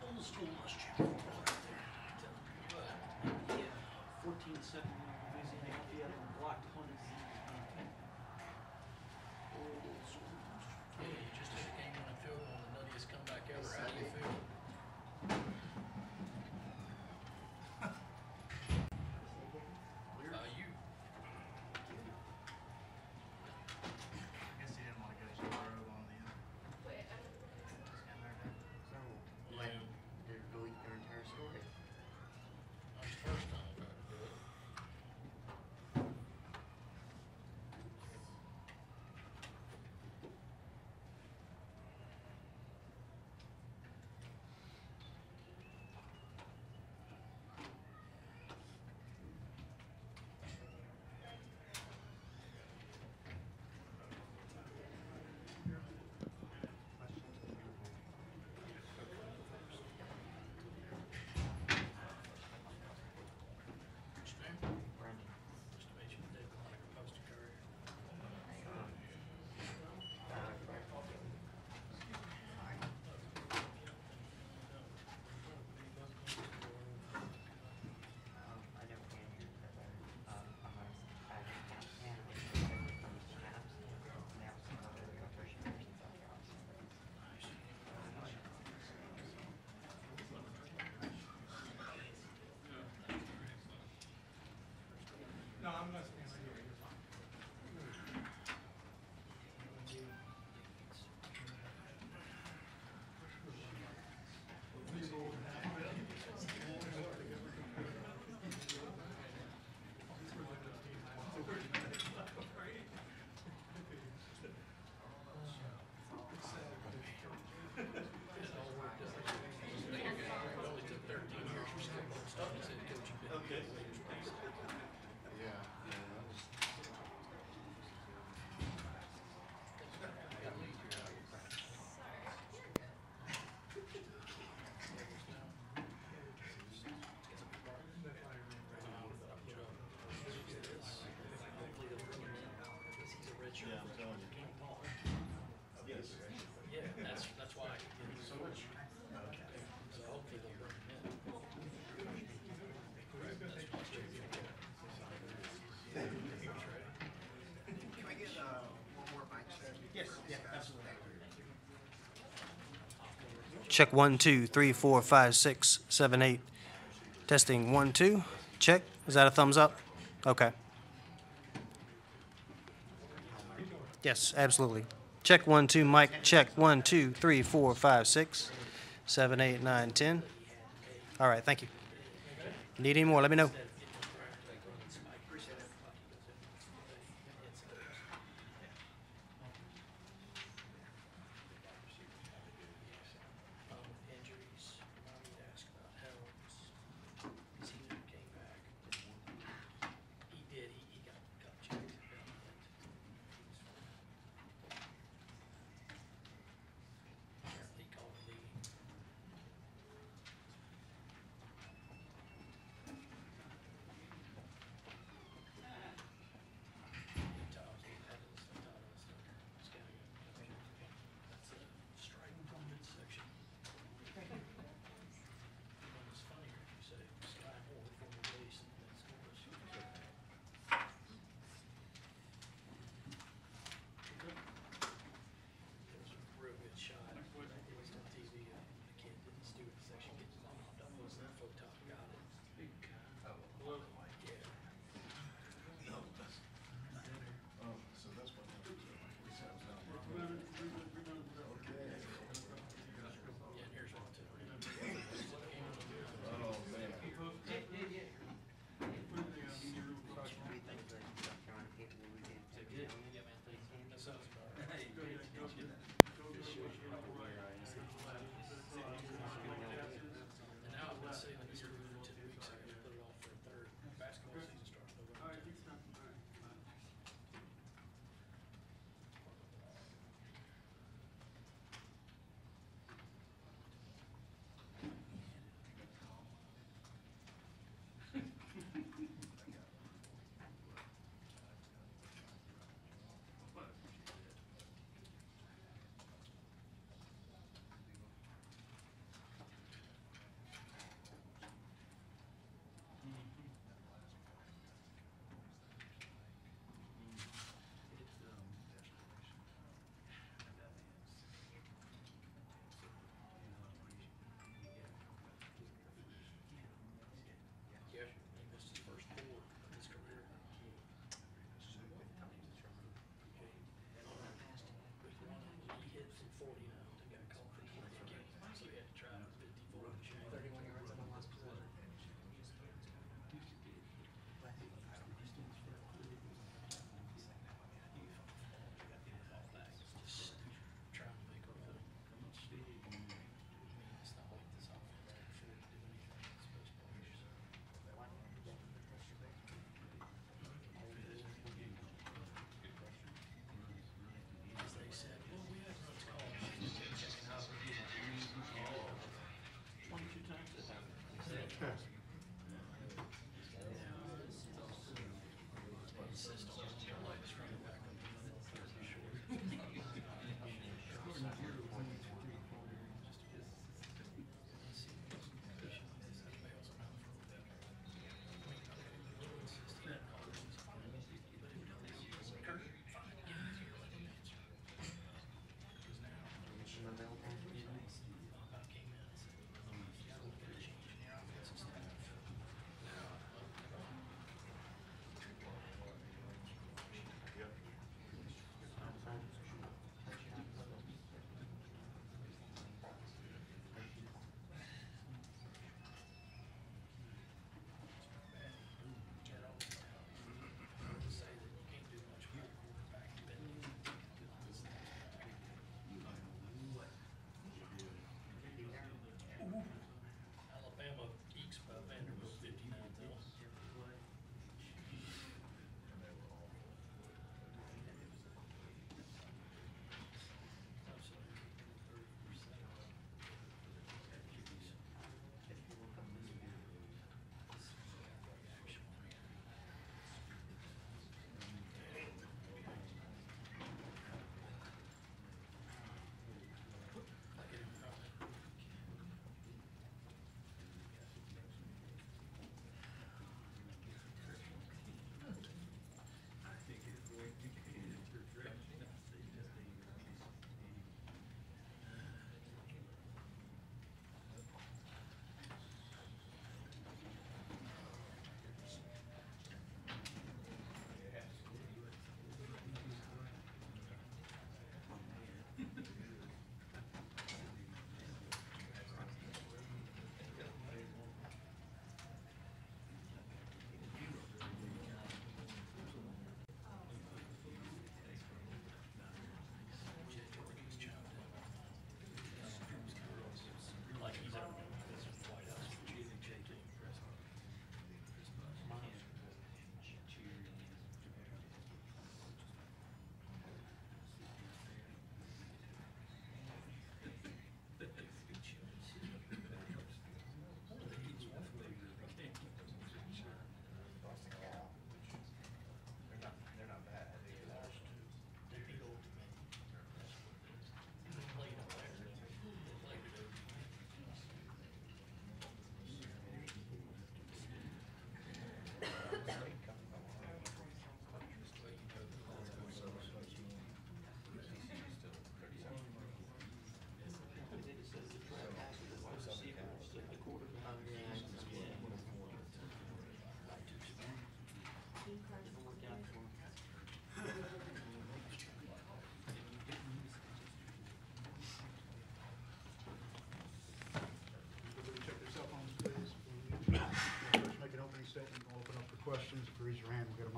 Old school bus trip. 14-7 Louisiana Lafayette on block 20. Old school bus trip. Yeah, you just took a game on a field goal and the nuttiest comeback ever. How do you feel? You. I guess he didn't want to go to Road on the So, like, they're delete their entire story. That's the first time I've tried to do it. I know Andrew, I'm I can't these caps, now some other pushing No, I'm not standing right here. You're fine. Okay. Yeah, I'm telling you. Yes. Yeah, that's why. So much. So hopefully they'll bring him in. Correct, that's why it's changing. Can I get one more mic check? Yes, yeah, absolutely. Check 1, 2, 3, 4, 5, 6, 7, 8. Testing 1, 2. Check. Is that a thumbs up? Okay. Yes, absolutely. Check 1, 2. Mic check 1, 2, 3, 4, 5, 6, 7, 8, 9, 10. All right. Thank you. Need any more? Let me know. Injuries, need to ask about Helms. He never came back. He did, he got checked. He called the lead.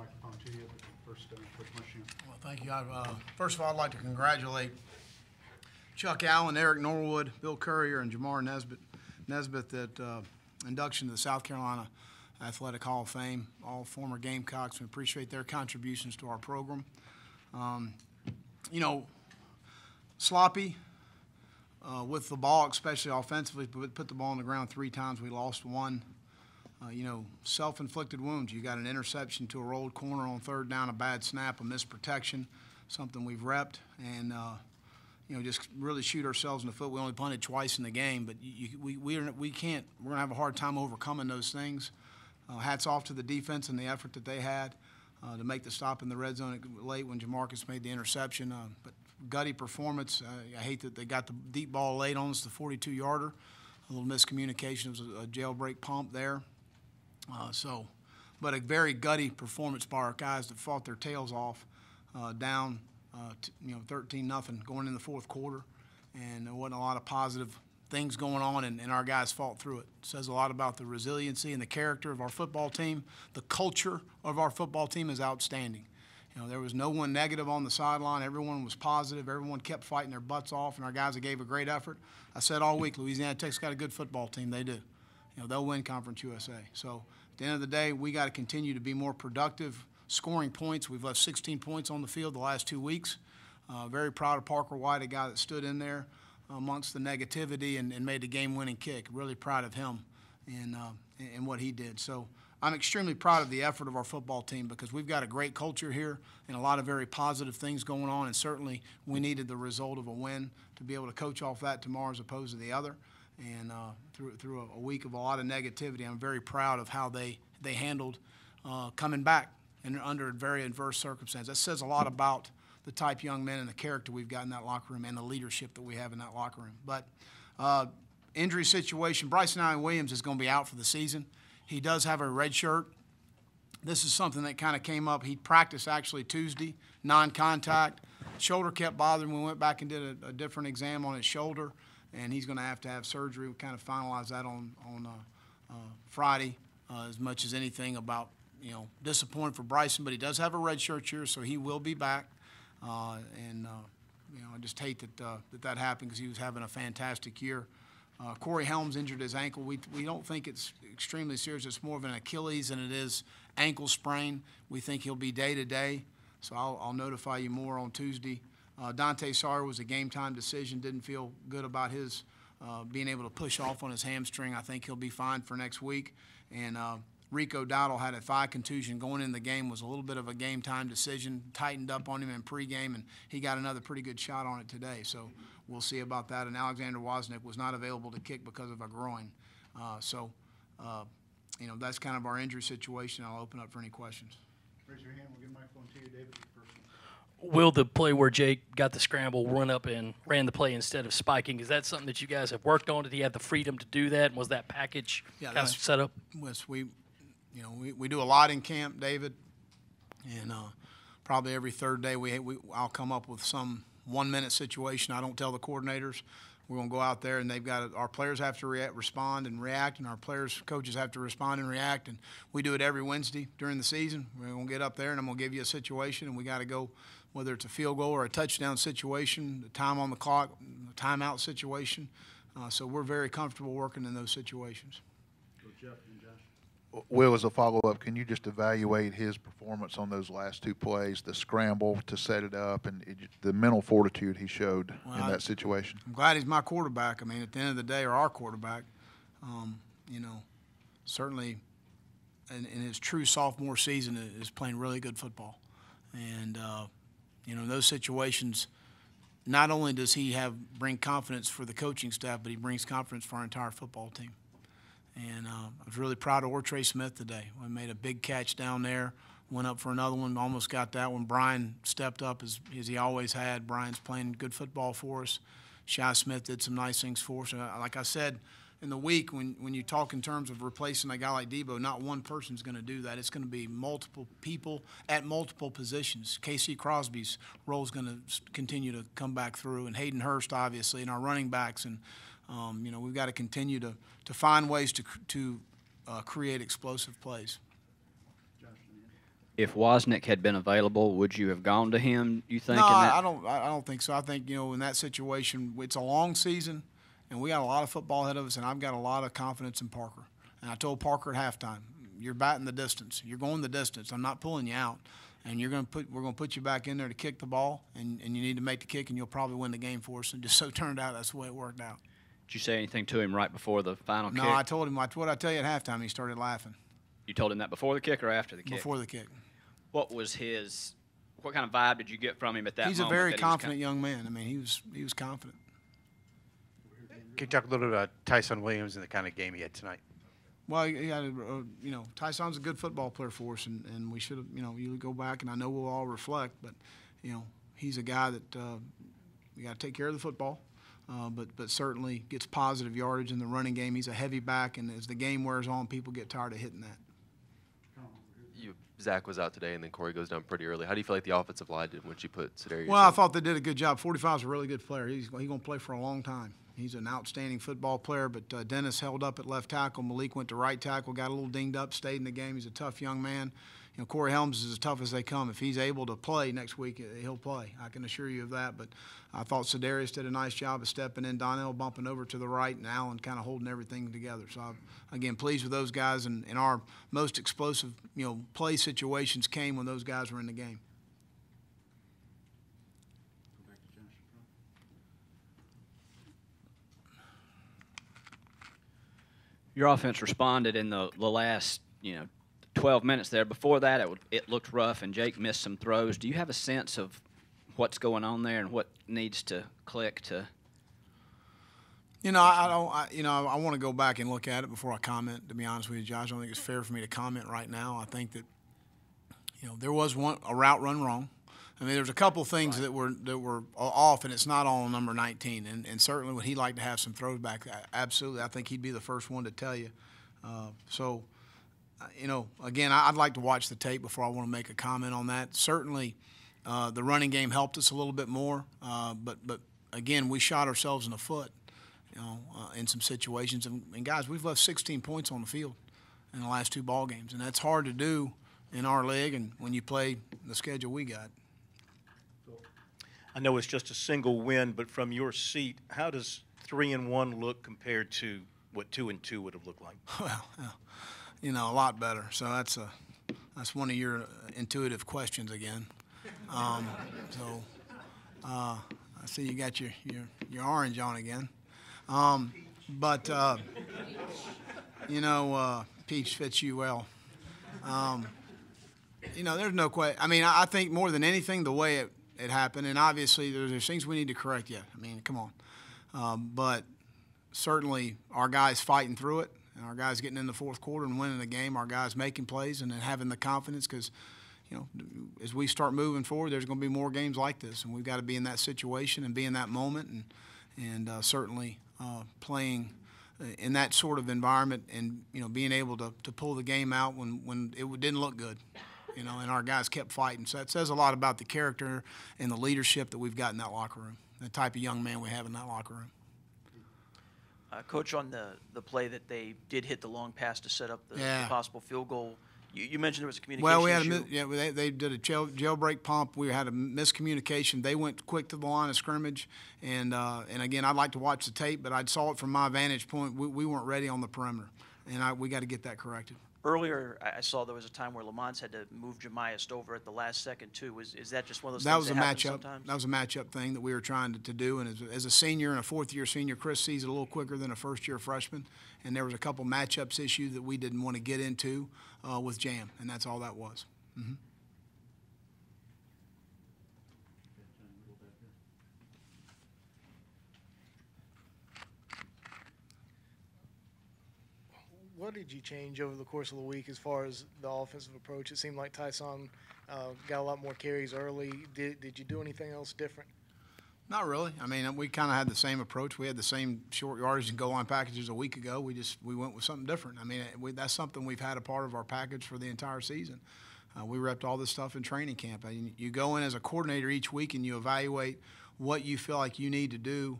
microphone to you, but first, Coach Mushin. Well, thank you. First of all, I'd like to congratulate Chuck Allen, Eric Norwood, Bill Courier, and Jamar Nesbitt at induction to the South Carolina Athletic Hall of Fame, all former Gamecocks. We appreciate their contributions to our program. Sloppy with the ball, especially offensively, but put the ball on the ground 3 times. We lost 1. Self-inflicted wounds. You got an interception to a rolled corner on 3rd down, a bad snap, a missed protection, something we've repped, and just really shoot ourselves in the foot. We only punted twice in the game, but we can't. We're gonna have a hard time overcoming those things. Hats off to the defense and the effort that they had to make the stop in the red zone late when Jamarcus made the interception. But gutty performance. I hate that they got the deep ball late on us, the 42-yarder. A little miscommunication. It was a jailbreak pump there. But a very gutty performance by our guys that fought their tails off down, 13-0 going in the 4th quarter. And there wasn't a lot of positive things going on, and our guys fought through it. It says a lot about the resiliency and the character of our football team. The culture of our football team is outstanding. There was no one negative on the sideline. Everyone was positive. Everyone kept fighting their butts off, and our guys that gave a great effort. I said all week, Louisiana Tech's got a good football team. They do. They'll win Conference USA. So at the end of the day, we got to continue to be more productive, scoring points. We've left 16 points on the field the last 2 weeks. Very proud of Parker White, a guy that stood in there amongst the negativity and made the game-winning kick. Really proud of him and what he did. So I'm extremely proud of the effort of our football team because we've got a great culture here and a lot of very positive things going on, and certainly we needed the result of a win to be able to coach off that tomorrow as opposed to the other. And through a week of a lot of negativity, I'm very proud of how they handled coming back under very adverse circumstances. That says a lot about the type of young men and the character we've got in that locker room and the leadership that we have in that locker room. But injury situation, Bryson Allen Williams is going to be out for the season. He does have a red shirt. This is something that kind of came up. He practiced actually Tuesday, non-contact. Shoulder kept bothering him. We went back and did a different exam on his shoulder, and he's going to have surgery. We kind of finalized that on Friday as much as anything about, disappointed for Bryson, but he does have a red shirt here, so he will be back. I just hate that happened because he was having a fantastic year. Corey Helms injured his ankle. We don't think it's extremely serious. It's more of an Achilles than it is ankle sprain. We think he'll be day-to-day, so I'll notify you more on Tuesday. Dante Sawyer was a game-time decision. Didn't feel good about his being able to push off on his hamstring. I think he'll be fine for next week. And Rico Dowdle had a thigh contusion going in the game, was a little bit of a game-time decision, tightened up on him in pregame, and he got another pretty good shot on it today. So we'll see about that. And Alexander Wozniak was not available to kick because of a groin. That's kind of our injury situation. I'll open up for any questions. Raise your hand. We'll give the microphone to you, David. First one. Will the play where Jake got the scramble, run up and ran the play instead of spiking, is that something that you guys have worked on? Did he have the freedom to do that? And was that package kind of set up? Yes, we do a lot in camp, David, and probably every 3rd day I'll come up with some 1-minute situation. I don't tell the coordinators. We're going to go out there, and our players have to respond and react, and our coaches have to respond and react, and we do it every Wednesday during the season. We're going to get up there, and I'm going to give you a situation, and we got to go, whether it's a field goal or a touchdown situation, the time on the clock, the timeout situation. So we're very comfortable working in those situations. Go Jeff and Josh. Will, as a follow-up, can you just evaluate his performance on those last 2 plays, the scramble to set it up, and the mental fortitude he showed in that situation? I'm glad he's my quarterback. I mean, at the end of the day, or our quarterback, certainly in his true sophomore season is playing really good football. And, in those situations, not only does he bring confidence for the coaching staff, but he brings confidence for our entire football team. And I was really proud of Ortre Smith today. We made a big catch down there, went up for another one, almost got that one. Brian stepped up as he always had. Brian's playing good football for us. Shi Smith did some nice things for us. Like I said, in the week, when you talk in terms of replacing a guy like Debo, not one person's going to do that. It's going to be multiple people at multiple positions. Casey Crosby's role is going to continue to come back through, and Hayden Hurst, obviously, and our running backs. And we've got to continue to find ways to create explosive plays. if Wozniak had been available, would you have gone to him, you think? No, in that? I don't think so. I think, you know, in that situation, it's a long season, and we got a lot of football ahead of us, and I've got a lot of confidence in Parker. And I told Parker at halftime, you're batting the distance. You're going the distance. I'm not pulling you out. And we're going to put you back in there to kick the ball, and you need to make the kick, and you'll probably win the game for us. And just so turned out, that's the way it worked out. Did you say anything to him right before the final No, kick? I told him what I tell you at halftime. He started laughing. You told him that before the kick or after the kick? Before the kick. What was what kind of vibe did you get from him at that moment? He's a very that he was confident young man. I mean, he was confident. Can you talk a little bit about Tyson Williams and the kind of game he had tonight? Well, he had, you know, Tyson's a good football player for us, and we should have, you know, you go back, and I know we'll all reflect, but, you know, he's a guy that we got to take care of the football, but certainly gets positive yardage in the running game. He's a heavy back, and as the game wears on, people get tired of hitting that. Zach was out today, and then Corey goes down pretty early. How do you feel like the offensive line did once you put Sedarius Well, I in? thought they did a good job. 45 is a really good player. He's going to play for a long time. He's an outstanding football player, but Dennis held up at left tackle. Malik went to right tackle, got a little dinged up, stayed in the game. He's a tough young man. You know, Corey Helms is as tough as they come. If he's able to play next week, he'll play. I can assure you of that. But I thought Sedarius did a nice job of stepping in, Donnell bumping over to the right, and Allen kind of holding everything together. So I'm, again, pleased with those guys. And our most explosive, you know, play situations came when those guys were in the game. Go back to Genesis Pro. Your offense responded in the last, 12 minutes there. Before that, it looked rough, and Jake missed some throws. Do you have a sense of what's going on there and what needs to click to? You know, I want to go back and look at it before I comment, to be honest with you, Josh. I don't think it's fair for me to comment right now. I think that, there was a route run wrong. I mean, there's a couple things that were off, and it's not all on number 19. And certainly would he like to have some throws back? Absolutely. I think he'd be the first one to tell you. Again, I'd like to watch the tape before I want to make a comment on that. Certainly the running game helped us a little bit more, but again, we shot ourselves in the foot, in some situations. And guys, we've left 16 points on the field in the last two ball games, and that's hard to do in our league and when you play the schedule we got. I know it's just a single win, but from your seat, how does 3-1 look compared to what 2-2 would have looked like? Well, a lot better. So that's one of your intuitive questions again. I see you got your orange on again. Peach fits you well. There's no question. I mean, I think more than anything, the way it happened, and obviously there's things we need to correct yet. I mean, come on. But certainly our guys fighting through it, and our guys getting in the fourth quarter and winning the game, our guys making plays and then having the confidence because, as we start moving forward, there's going to be more games like this, and we've got to be in that situation and be in that moment and certainly playing in that sort of environment and, being able to pull the game out when it didn't look good. And our guys kept fighting. So that says a lot about the character and the leadership that we've got in that locker room, the type of young man we have in that locker room. Coach, on the play that they did hit the long pass to set up the possible field goal, you mentioned there was a communication issue. They did a jailbreak pump. We had a miscommunication. They went quick to the line of scrimmage, and again, I'd like to watch the tape, but I saw it from my vantage point. We weren't ready on the perimeter, and we got to get that corrected. Earlier, I saw there was a time where Lamont had to move Jemias over at the last second, too. Is that just one of those things that happens sometimes? That was a matchup thing that we were trying to do. And as a senior and a fourth-year senior, Chris sees it a little quicker than a first-year freshman. And there was a couple matchups issue that we didn't want to get into with Jam, and that's all that was. Mm-hmm. What did you change over the course of the week as far as the offensive approach? It seemed like Tyson got a lot more carries early. Did you do anything else different? Not really. I mean, we kind of had the same approach. We had the same short yardage and goal line packages a week ago. We went with something different. I mean, that's something we've had a part of our package for the entire season. We repped all this stuff in training camp. You go in as a coordinator each week and you evaluate what you feel like you need to do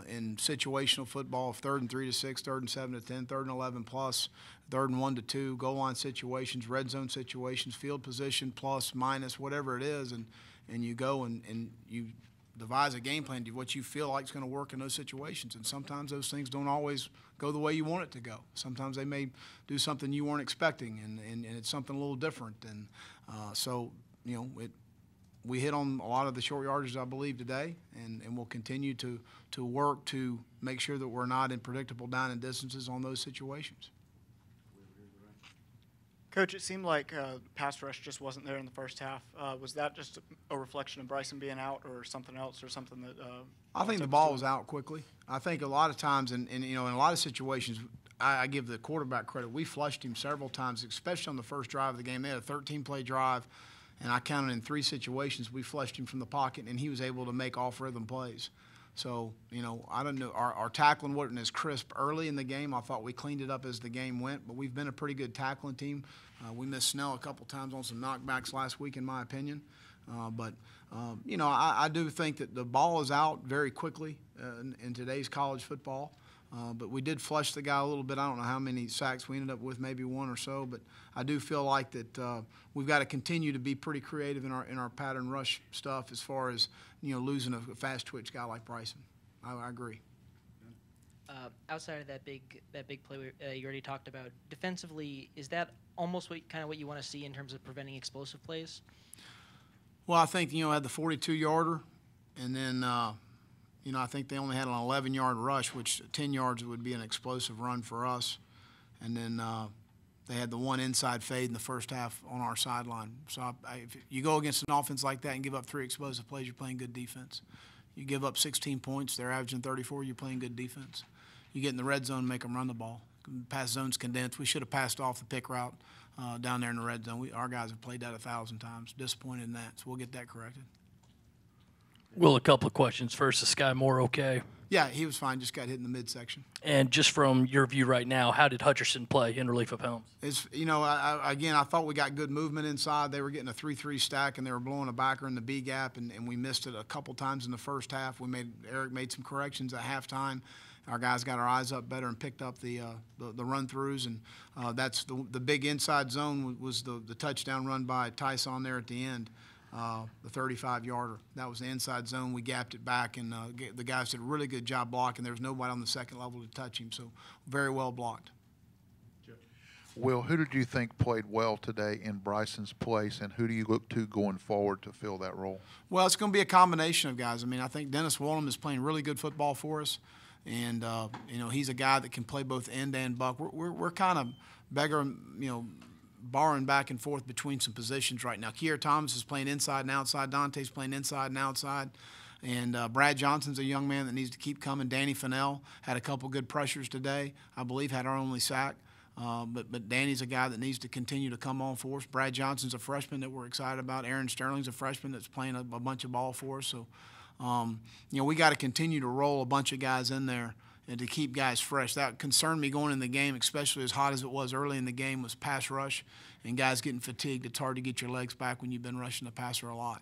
in situational football, 3rd and 3 to 6, 3rd and 7 to 10, 3rd and 11 plus, 3rd and 1 to 2, goal line situations, red zone situations, field position plus, minus, whatever it is, and you go and you devise a game plan to what you feel like is going to work in those situations. And sometimes those things don't always go the way you want it to go. Sometimes they may do something you weren't expecting, and it's something a little different. And so, you know, we hit on a lot of the short yardage, I believe, today, and we'll continue to work to make sure that we're not in predictable down and distances on those situations. Coach, it seemed like pass rush just wasn't there in the first half. Was that just a reflection of Bryson being out, or something else, or something that? I think the ball was out quickly. I think a lot of times, and you know, in a lot of situations, I give the quarterback credit. We flushed him several times, especially on the first drive of the game. They had a 13-play drive, and I counted in 3 situations we flushed him from the pocket, and he was able to make off-rhythm plays. So, you know, I don't know. Our tackling wasn't as crisp early in the game. I thought we cleaned it up as the game went, but we've been a pretty good tackling team. We missed Snell a couple times on some knockbacks last week, in my opinion. You know, I do think that the ball is out very quickly in today's college football. But we did flush the guy a little bit. I don't know how many sacks we ended up with, maybe 1 or so. But I do feel like that we've got to continue to be pretty creative in our pattern rush stuff as far as, you know, losing a fast twitch guy like Bryson. I agree. Outside of that big play you already talked about, defensively, is that almost what you want to see in terms of preventing explosive plays? Well, I think, you know, I had the 42-yarder, and then you know, I think they only had an 11-yard rush, which 10 yards would be an explosive run for us. And then they had the one inside fade in the first half on our sideline. So if you go against an offense like that and give up 3 explosive plays, you're playing good defense. You give up 16 points, they're averaging 34, you're playing good defense. You get in the red zone and make them run the ball. Pass zone's condensed. We should have passed off the pick route down there in the red zone. Our guys have played that 1,000 times. Disappointed in that, so we'll get that corrected. Will, a couple of questions. First, is Sky Moore okay? Yeah, he was fine. Just got hit in the midsection. And just from your view right now, how did Hutcherson play in relief of Helms? It's, you know, I thought we got good movement inside. They were getting a 3-3 stack, and they were blowing a backer in the B gap, and we missed it a couple times in the first half. Eric made some corrections at halftime. Our guys got our eyes up better and picked up the run-throughs, and that's the big inside zone was the touchdown run by Tyson there at the end. The 35-yarder. That was the inside zone. We gapped it back, and the guys did a really good job blocking. There was nobody on the second level to touch him, so very well blocked. Will, who did you think played well today in Bryson's place, and who do you look to going forward to fill that role? Well, it's going to be a combination of guys. I mean, I think Dennis Woolham is playing really good football for us, and you know, he's a guy that can play both end and buck. We're kind of begging, you know, borrowing back and forth between some positions right now. Kier Thomas is playing inside and outside. Dante's playing inside and outside. And Brad Johnson's a young man that needs to keep coming. Danny Fennell had a couple good pressures today. I believe had our only sack. But Danny's a guy that needs to continue to come on for us. Brad Johnson's a freshman that we're excited about. Aaron Sterling's a freshman that's playing a bunch of ball for us. So, you know, we got to continue to roll a bunch of guys in there and to keep guys fresh. That concerned me going in the game, especially as hot as it was early in the game, was pass rush and guys getting fatigued. It's hard to get your legs back when you've been rushing the passer a lot.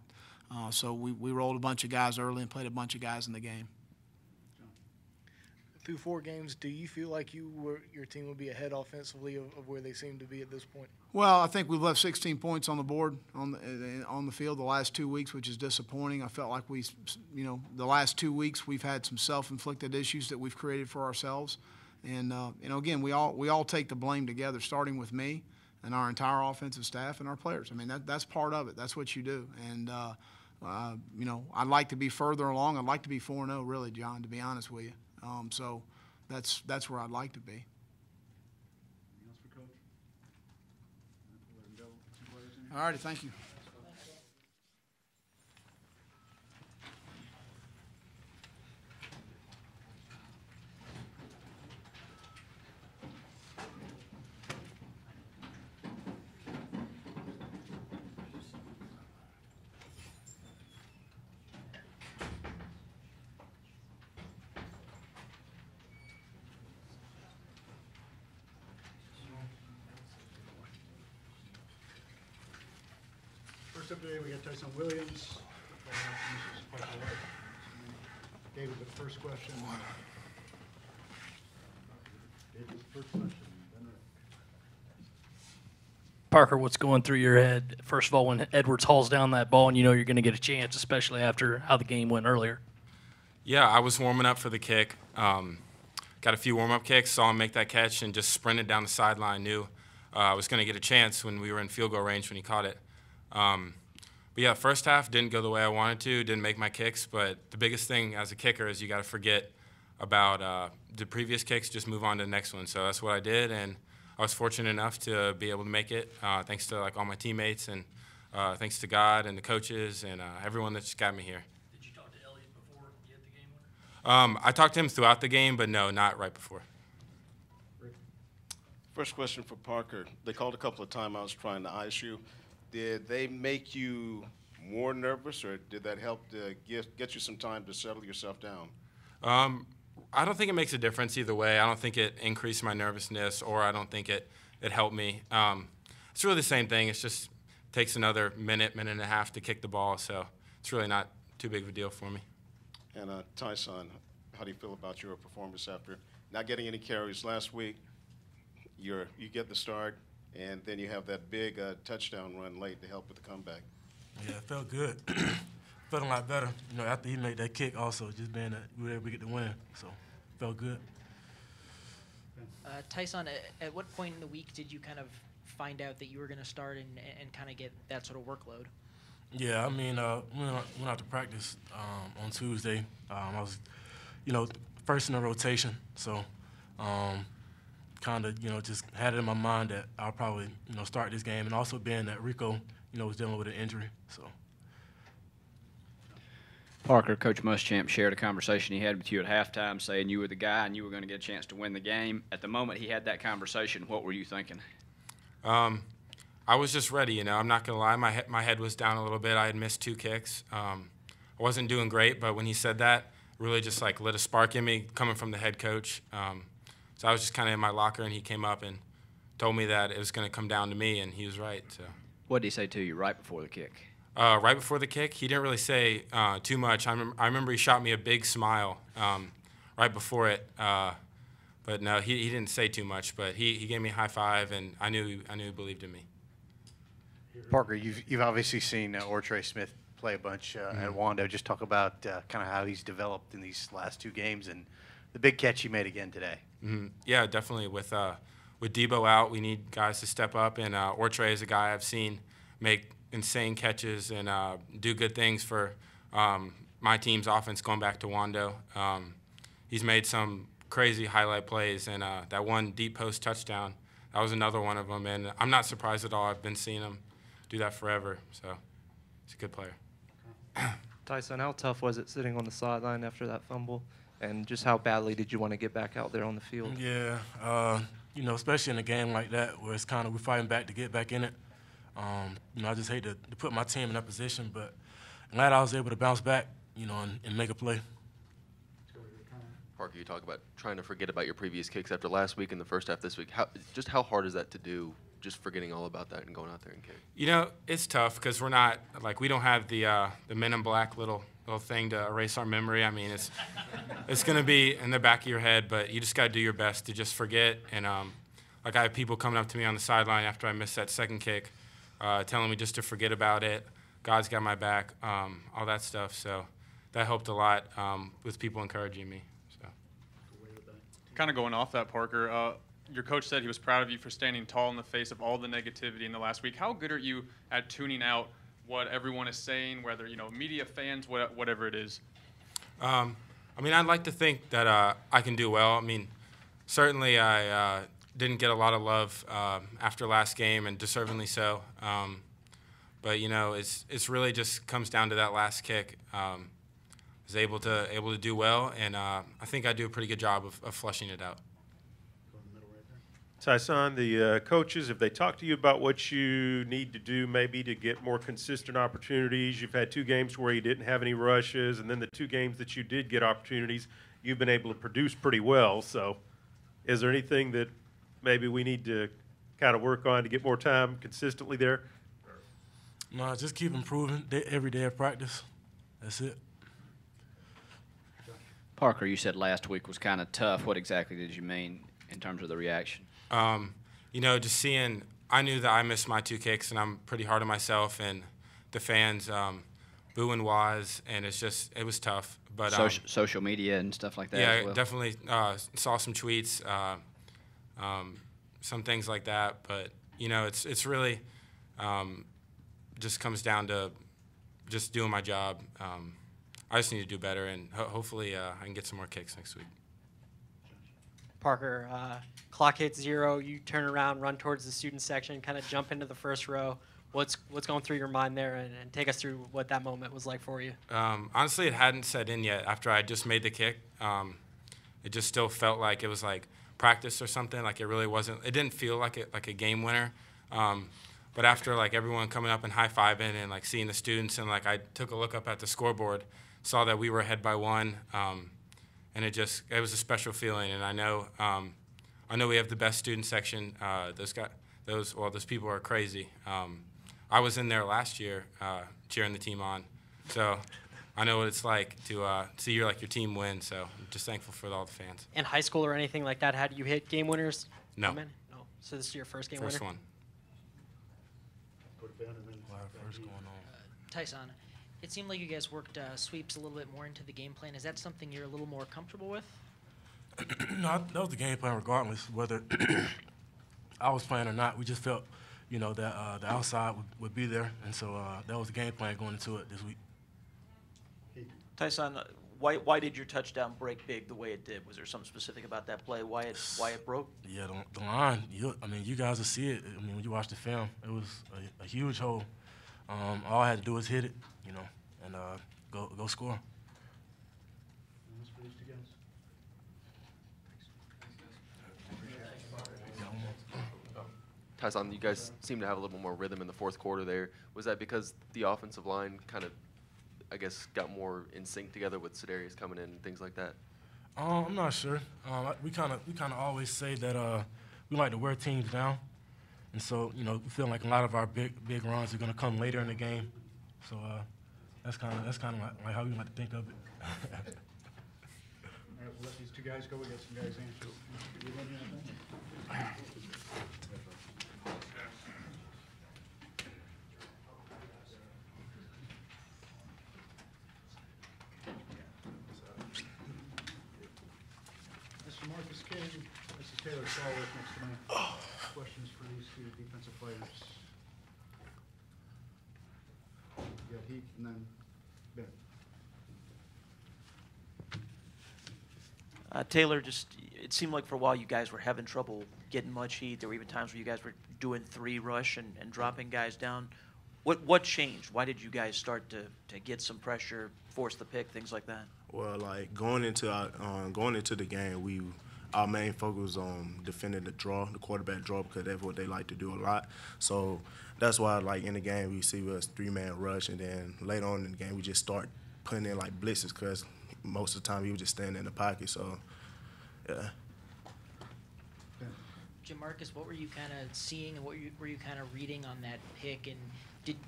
So we rolled a bunch of guys early and played a bunch of guys in the game. Through 4 games, do you feel like your team will be ahead offensively of where they seem to be at this point? Well, I think we've left 16 points on the board on the field the last 2 weeks, which is disappointing. I felt like you know, the last 2 weeks we've had some self-inflicted issues that we've created for ourselves, and you know, again, we all take the blame together, starting with me and our entire offensive staff and our players. I mean, that's part of it. That's what you do, and you know, I'd like to be further along. I'd like to be 4-0, really, John, to be honest with you. So that's where I'd like to be. Anything else for Coach? Let him go. Some players in here. All righty, thank you. First up today, we got Tyson Williams. David, the first question. David's first question. Parker, what's going through your head, first of all, when Edwards hauls down that ball and you know you're going to get a chance, especially after how the game went earlier? Yeah, I was warming up for the kick. Got a few warm-up kicks, saw him make that catch, and just sprinted down the sideline. Knew I was going to get a chance when we were in field goal range when he caught it. But yeah, first half didn't go the way I wanted to, didn't make my kicks. But the biggest thing as a kicker is you got to forget about the previous kicks, just move on to the next one. So that's what I did, and I was fortunate enough to be able to make it, thanks to like all my teammates and thanks to God and the coaches and everyone that's got me here. Did you talk to Elliott before you hit the game winner? I talked to him throughout the game, but no, not right before. First question for Parker. They called a couple of timeouts trying to ice you. Did they make you more nervous, or did that help to get you some time to settle yourself down? I don't think it makes a difference either way. I don't think it increased my nervousness, or I don't think it helped me. It's really the same thing. It just takes another minute and a half to kick the ball, so it's really not too big of a deal for me. And Tyson, how do you feel about your performance after not getting any carries last week? You get the start, and then you have that big touchdown run late to help with the comeback. Yeah, it felt good. Felt a lot better, you know, after he made that kick also, just being that we were able to get the win, so felt good. Tyson, at what point in the week did you kind of find out that you were going to start and kind of get that sort of workload? Yeah, I mean, we went out to practice on Tuesday. I was, you know, first in the rotation, so kind of, you know, just had it in my mind that I'll probably, you know, start this game, and also being that Rico, you know, was dealing with an injury, so. Parker, Coach Muschamp shared a conversation he had with you at halftime saying you were the guy and you were going to get a chance to win the game. At the moment he had that conversation, what were you thinking? I was just ready, you know. I'm not going to lie. My head was down a little bit. I had missed 2 kicks. I wasn't doing great, but when he said that, really just like lit a spark in me coming from the head coach. So I was just kind of in my locker, and he came up and told me that it was going to come down to me, and he was right. So. What did he say to you right before the kick? Right before the kick, he didn't really say too much. I remember he shot me a big smile right before it, but no, he didn't say too much. But he gave me a high five, and I knew he believed in me. Parker, you've obviously seen Ortre Smith play a bunch at Wando. Just talk about kind of how he's developed in these last 2 games and the big catch he made again today. Yeah, definitely. With Debo out, we need guys to step up, and Ortre is a guy I've seen make insane catches and do good things for my team's offense going back to Wando. He's made some crazy highlight plays, and that one deep post touchdown, that was another one of them. And I'm not surprised at all. I've been seeing him do that forever, so he's a good player. Tyson, how tough was it sitting on the sideline after that fumble? And just how badly did you want to get back out there on the field? Yeah, you know, especially in a game like that where it's kind of we're fighting back to get back in it. You know, I just hate to put my team in that position, but I'm glad I was able to bounce back, you know, and make a play. Parker, you talk about trying to forget about your previous kicks after last week and the first half this week. How hard is that to do, just forgetting all about that and going out there and kick? You know, it's tough because we're not, like, we don't have the Men in Black little thing to erase our memory. I mean, it's going to be in the back of your head, but you just got to do your best to just forget. And, like, I have people coming up to me on the sideline after I missed that second kick, telling me just to forget about it. God's got my back, all that stuff. So that helped a lot with people encouraging me. So. Kind of going off that, Parker, your coach said he was proud of you for standing tall in the face of all the negativity in the last week. How good are you at tuning out what everyone is saying, whether, you know, media, fans, whatever it is? I mean, I'd like to think that I can do well. I mean, certainly I didn't get a lot of love after last game, and deservingly so. But, you know, it's really just comes down to that last kick. I was able to do well, and I think I do a pretty good job of flushing it out. Tyson, the coaches, have they talked to you about what you need to do maybe to get more consistent opportunities? You've had 2 games where you didn't have any rushes, and then the 2 games that you did get opportunities, you've been able to produce pretty well. So is there anything that maybe we need to kind of work on to get more time consistently there? No, just keep improving every day of practice. That's it. Parker, you said last week was kind of tough. What exactly did you mean in terms of the reaction? You know, just seeing, I knew that I missed my 2 kicks, and I'm pretty hard on myself, and the fans boo and wahs, and it was tough. But social media and stuff like that. Yeah, as well. definitely saw some tweets, some things like that. But you know, it's really just comes down to just doing my job. I just need to do better, and hopefully I can get some more kicks next week. Parker, clock hits 0. You turn around, run towards the student section, kind of jump into the first row. What's going through your mind there, and take us through what that moment was like for you? Honestly, it hadn't set in yet. After I just made the kick, it just still felt like it was like practice or something. Like it really wasn't. It didn't feel like a game winner. But after like everyone coming up and high-fiving and like seeing the students, and like I took a look up at the scoreboard, saw that we were ahead by 1, and it was a special feeling. And I know we have the best student section. Those people are crazy. I was in there last year cheering the team on, so I know what it's like to see your team win. So I'm just thankful for all the fans. In high school or anything like that, had you hit game winners? No. No. So this is your first game First winner? one. Tyson, it seemed like you guys worked sweeps a little bit more into the game plan. Is that something you're a little more comfortable with? No, that was the game plan regardless, whether I was playing or not. We just felt, you know, that the outside would be there, and so that was the game plan going into it this week. Tyson, why did your touchdown break big the way it did? Was there something specific about that play? Why it broke? Yeah, the line. You guys will see it. I mean, when you watch the film, it was a huge hole. All I had to do was hit it, you know, and go score. Tyson, you guys seem to have a little more rhythm in the fourth quarter there. Was that because the offensive line kind of, I guess, got more in sync together with Sedarius coming in and things like that? I'm not sure. We kind of always say that we like to wear teams down, and so we feel like a lot of our big runs are going to come later in the game. So that's kind of like how we like to think of it. All right, we'll let these 2 guys go. We got some guys answer. Mr. Marcus King, Mrs. Taylor Stallworth next to me. Questions for these 2 defensive players? You got Heath and then Ben. Taylor, it seemed like for a while you guys were having trouble getting much heat. There were even times where you guys were doing 3 rush and dropping guys down. What changed? Why did you guys start to get some pressure, force the pick, things like that? Well, like going into the game, our main focus was on defending the quarterback draw, because that's what they like to do a lot. So that's why, like in the game, we see us 3-man rush, and then later on in the game, we just start putting in like blitzes, because most of the time he was just standing in the pocket. So, yeah. Jim Marcus, what were you kind of seeing, and what were you kind of reading on that pick, and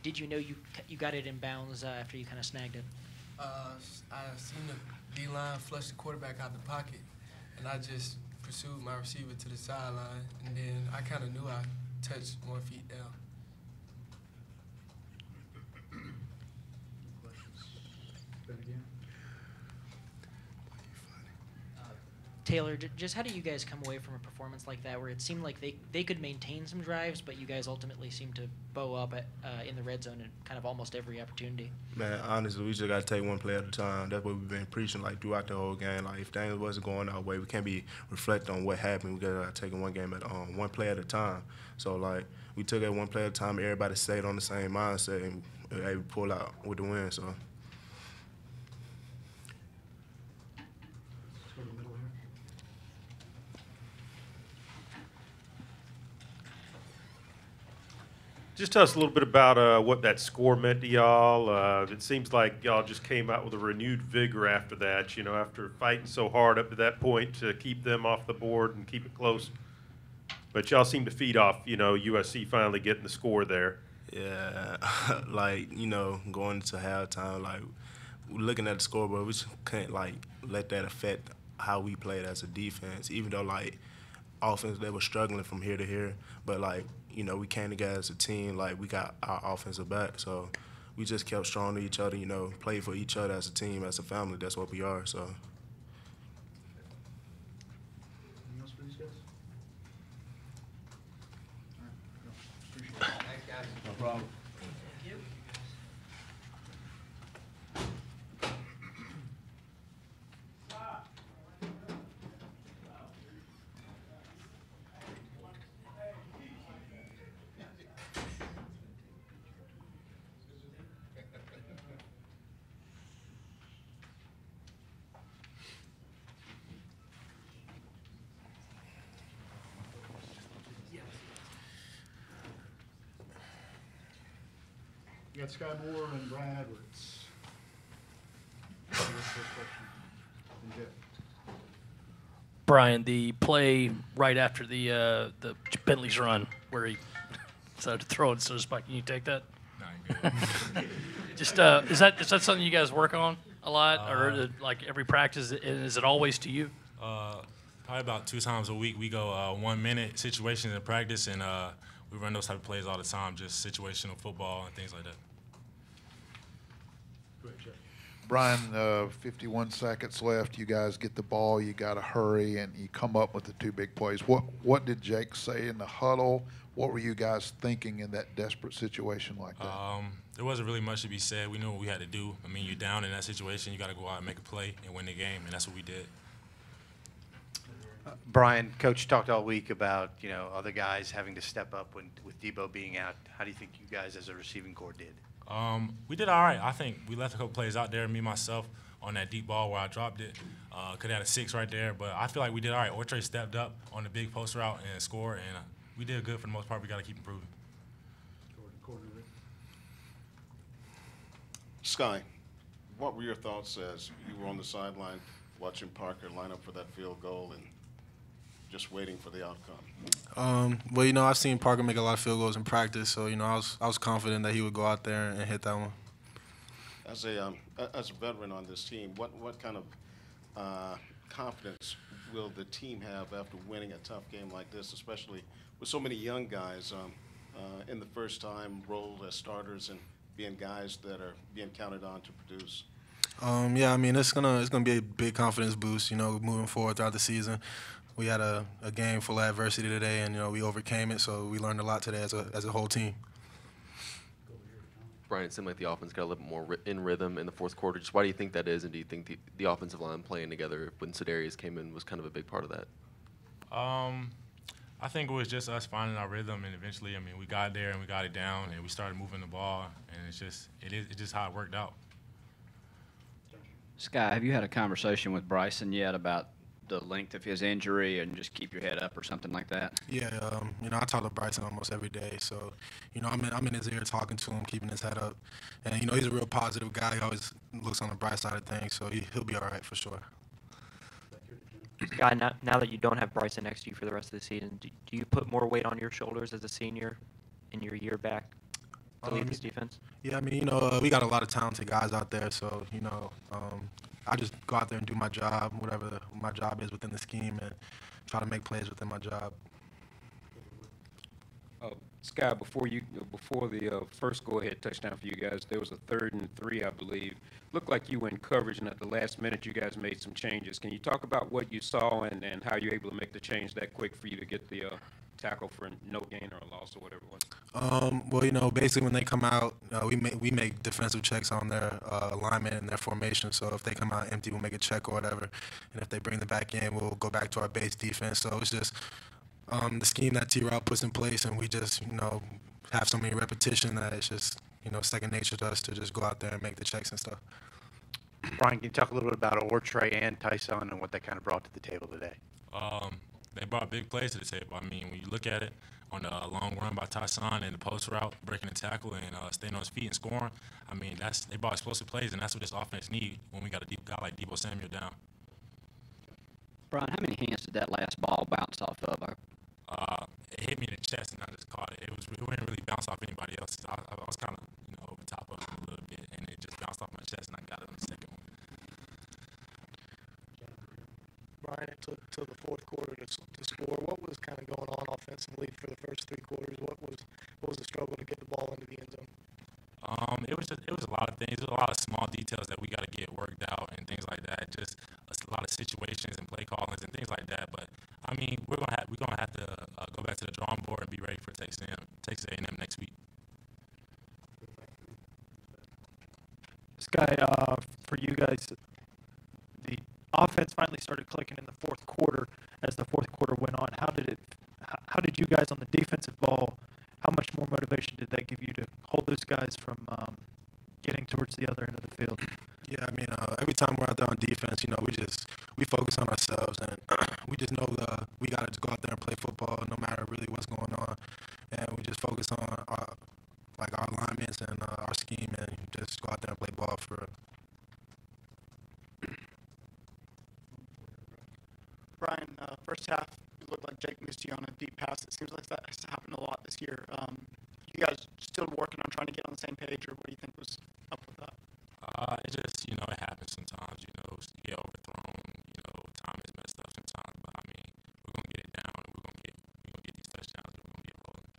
did you know you got it in bounds after you kind of snagged it? I seen the D-line flush the quarterback out the pocket, and I just pursued my receiver to the sideline, and then I kind of knew I touched 1 feet down. Ben again. Taylor, just how do you guys come away from a performance like that, where it seemed like they could maintain some drives, but you guys ultimately seemed to bow up in the red zone in kind of almost every opportunity? Man, honestly, we just got to take one play at a time. That's what we've been preaching like throughout the whole game. Like if things wasn't going our way, we can't be reflecting on what happened. We got to take one play at a time. So like we took it one play at a time. Everybody stayed on the same mindset, and we were able to pull out with the win. So. Just tell us a little bit about what that score meant to y'all. It seems like y'all just came out with a renewed vigor after that, after fighting so hard up to that point to keep them off the board and keep it close. But y'all seem to feed off, USC finally getting the score there. Yeah, going into halftime, looking at the scoreboard, we just can't like let that affect how we played as a defense. Even though like offense, they were struggling from here to here, but like we came together as a team. Like we got our offensive back, so we just kept strong to each other. Played for each other as a team, as a family. That's what we are. So. Anything else for these guys? All right, no, appreciate it. Thanks, guys. No problem. You got Sky Moore and Brian Edwards. First question. And Jeff. Brian, the play right after the Bentley's run where he decided to throw it, so to speak, can you take that? Just is that something you guys work on a lot, or like every practice? And is it always to you? Probably about 2 times a week. We go 1 minute situations in practice, and we run those type of plays all the time, just situational football and things like that. Go ahead, Jeff. Brian, 51 seconds left. You guys get the ball. You got to hurry, and you come up with the 2 big plays. What did Jake say in the huddle? What were you guys thinking in that desperate situation like that? There wasn't really much to be said. We knew what we had to do. I mean, you're down in that situation. You got to go out and make a play and win the game, and that's what we did. Brian, Coach talked all week about other guys having to step up with Debo being out. How do you think you guys as a receiving corps did? We did all right. I think we left a couple plays out there, me, myself, on that deep ball where I dropped it. Could have had a 6 right there, but I feel like we did all right. Ortre stepped up on the big post route and scored, and we did good for the most part. We got to keep improving. Sky, what were your thoughts as you were on the sideline watching Parker line up for that field goal and just waiting for the outcome? Well, I've seen Parker make a lot of field goals in practice, so I was confident that he would go out there and hit that one. As a veteran on this team, what kind of confidence will the team have after winning a tough game like this, especially with so many young guys in the first time role as starters and being guys that are being counted on to produce? Yeah, I mean it's gonna be a big confidence boost, moving forward throughout the season. We had a game full of adversity today, and we overcame it, so we learned a lot today as a whole team. Brian, it seemed like the offense got a little bit more in rhythm in the fourth quarter. Just why do you think that is, and do you think the offensive line playing together when Cedarius came in was kind of a big part of that? I think it was just us finding our rhythm, and eventually, we got there and we got it down, and we started moving the ball, and it's just how it worked out. Sky, have you had a conversation with Bryson yet about the length of his injury and just keep your head up or something like that? Yeah, I talk to Bryson almost every day, so I'm in his ear talking to him, keeping his head up, and he's a real positive guy. He always looks on the bright side of things, so he'll be all right for sure. Guy, now that you don't have Bryson next to you for the rest of the season, do you put more weight on your shoulders as a senior in your year back to lead this defense? Yeah, we got a lot of talented guys out there, so I just go out there and do my job, whatever my job is within the scheme, and try to make plays within my job. Sky, before the first go-ahead touchdown for you guys, there was a 3rd and 3, I believe. Looked like you were in coverage, and at the last minute, you guys made some changes. Can you talk about what you saw and how you were able to make the change that quick for you to get the tackle for no gain or a loss or whatever it was? Well, basically when they come out, we make defensive checks on their alignment and their formation. So if they come out empty, we'll make a check or whatever. And if they bring the back in, we'll go back to our base defense. So it's just the scheme that T-Rob puts in place, and we just, have so many repetition that it's just, second nature to us to just go out there and make the checks and stuff. Brian, can you talk a little bit about Ortre and Tyson and what they kind of brought to the table today? They brought big plays to the table. When you look at it, on the long run by Tyson and the post route, breaking the tackle and staying on his feet and scoring, they brought explosive plays, and that's what this offense needs when we got a deep guy like Debo Samuel down. Brian, how many hands did that last ball bounce off of? It hit me in the chest, and I just caught it. It didn't really bounce off anybody else. I was kind of over top of it a little bit, and it just bounced off my chest, and I got it on the second offensively for the first 3 quarters. What was the struggle to get the ball into the end zone? It was a lot of things. There was a lot of small details that we got to get worked out and things like that. Just a lot of situations and play callings and things like that. But I mean, we're gonna have to go back to the drawing board and be ready for Texas A&M next week. Sky, for you guys, the offense finally started clicking in the fourth quarter. As the fourth quarter went on, how did you guys on the defensive ball? How much more motivation did that give you to hold those guys from getting towards the other end of the field? Yeah, I mean, every time we're out there on defense, we focus on ourselves, and we just know we got to go out there and play football no matter really what's going on, and we just focus on our alignments and our scheme, and just go out there and play ball for real. Brian, first half, it looked like Jake missed you on a deep pass. It seems like that has happened a lot this year. You guys still working on trying to get on the same page, or what do you think was up with that? It just, it happens sometimes, you get overthrown, time is messed up sometimes, but I mean, we're going to get it down, and we're going to get these touchdowns, and we're going to get rolling.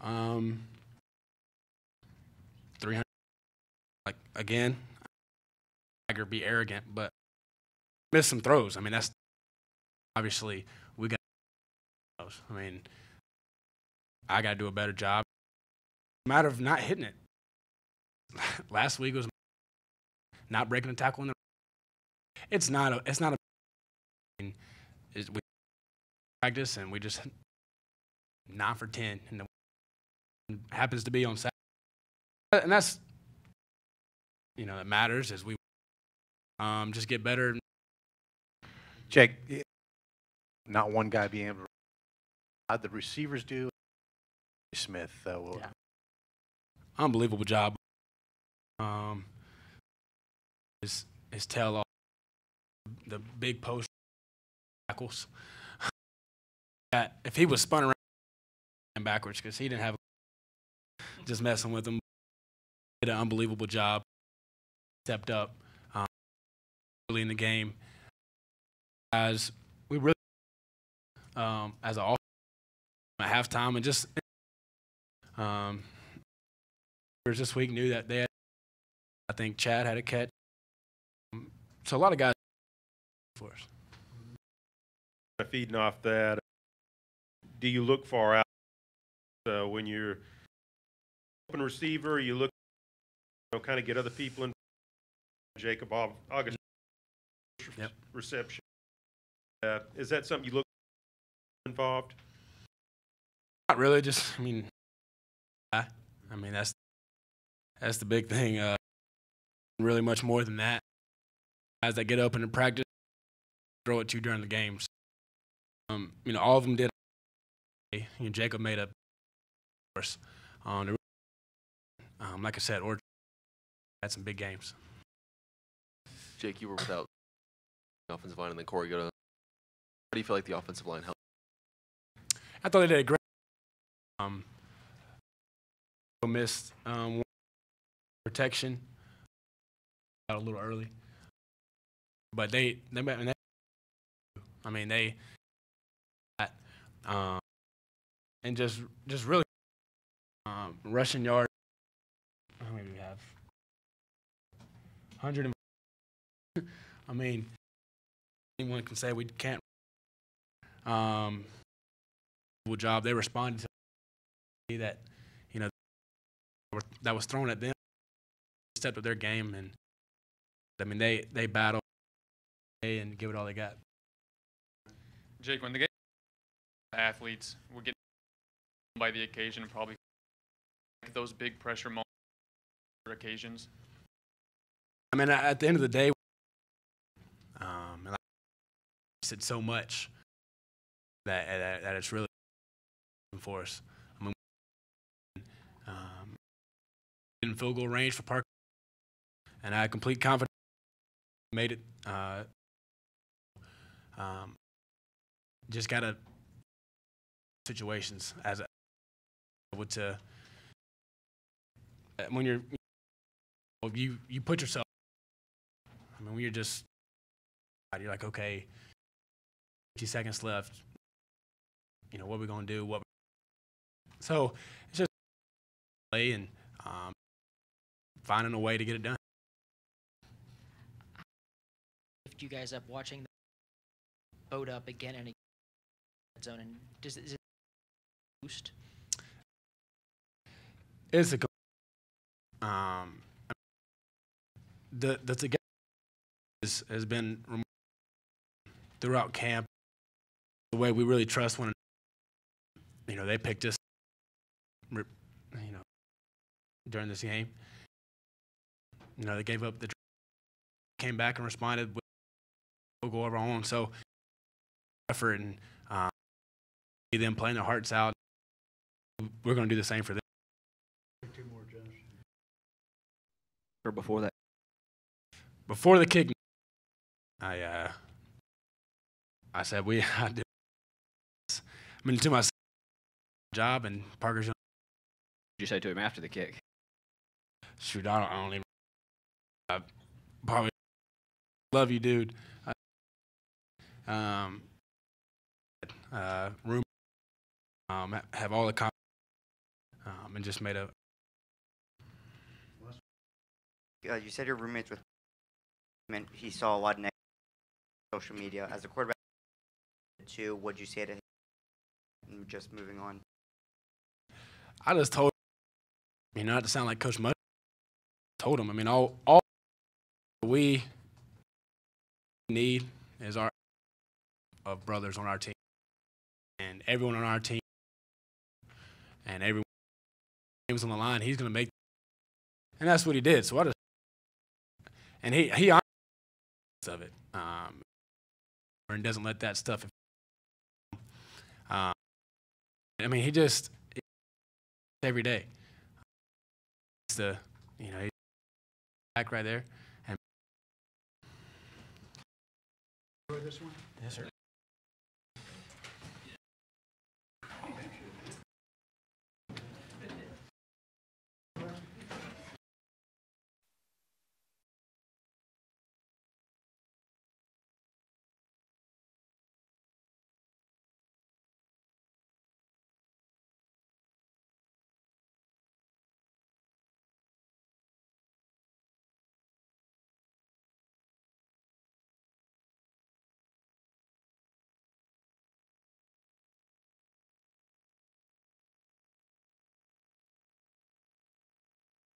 300. Like again, I could be arrogant, but miss some throws. I mean, that's obviously we got those. I mean, I got to do a better job. Matter of not hitting it. Last week was not breaking a tackle in the. It's not a. It's not a. We practice and we just 9 for 10, and it happens to be on Saturday. And that's, that matters as we just get better. Jake, not one guy being able to. The receivers do. Smith, unbelievable job. His tail off the big post tackles. If he was spun around and backwards, because he didn't have just messing with him, did an unbelievable job. Stepped up early in the game. As we really, as an offense at halftime, and just this week knew that they had, I think Chad had a catch. So a lot of guys for us. Feeding off that, do you look far out when you're open receiver? You look, kind of get other people in. Jacob August reception. Is that something you look involved? Not really. Just, that's the big thing. Really much more than that. Guys that get open in practice, throw it to during the games. All of them did. Jacob made a course. Like I said, or had some big games. Jake, you were without the offensive line, and then Corey How do you feel like the offensive line helped? I thought they did a great. Missed protection a little early, but they and just really rushing yard. How many do we have? 100. Anyone can say we can't. Good job. They responded to that. That was thrown at them. Stepped up their game, and they battle and give it all they got. Jake, when the game athletes will get by the occasion, and probably those big pressure moments or occasions. At the end of the day, and I said so much that it's really for us. In field goal range for Parker, and I had complete confidence. Made it. Just gotta situations as able to when you put yourself. When you're just you're like, okay, 50 seconds left. What are we gonna do? So it's just play and finding a way to get it done. Lift you guys up watching the boat up again and again zone, and is it boost? It's a the together has been throughout camp. The way we really trust one another. They picked us. During this game. They gave up the came back and responded with a goal of our own. So effort and them playing their hearts out. We're going to do the same for them. Two more, Josh. Or before that. Before the kick, I said I did. To my job, and Parker's. What did you say to him after the kick? Shoot, I don't even. I probably love you, dude. Room. Have all the and just made a. You said your roommates with meant he saw a lot of negative social media. As a quarterback, too, what'd you say to him? And just moving on. I just told him, not to sound like Coach Mud. Told him, all we need is our of brothers on our team, and everyone on our team, and everyone was on the line. He's going to make, and that's what he did. So I just, and he honors of it, and doesn't let that stuff. He just every day. It's the he's back right there. And This one? Yes, sir.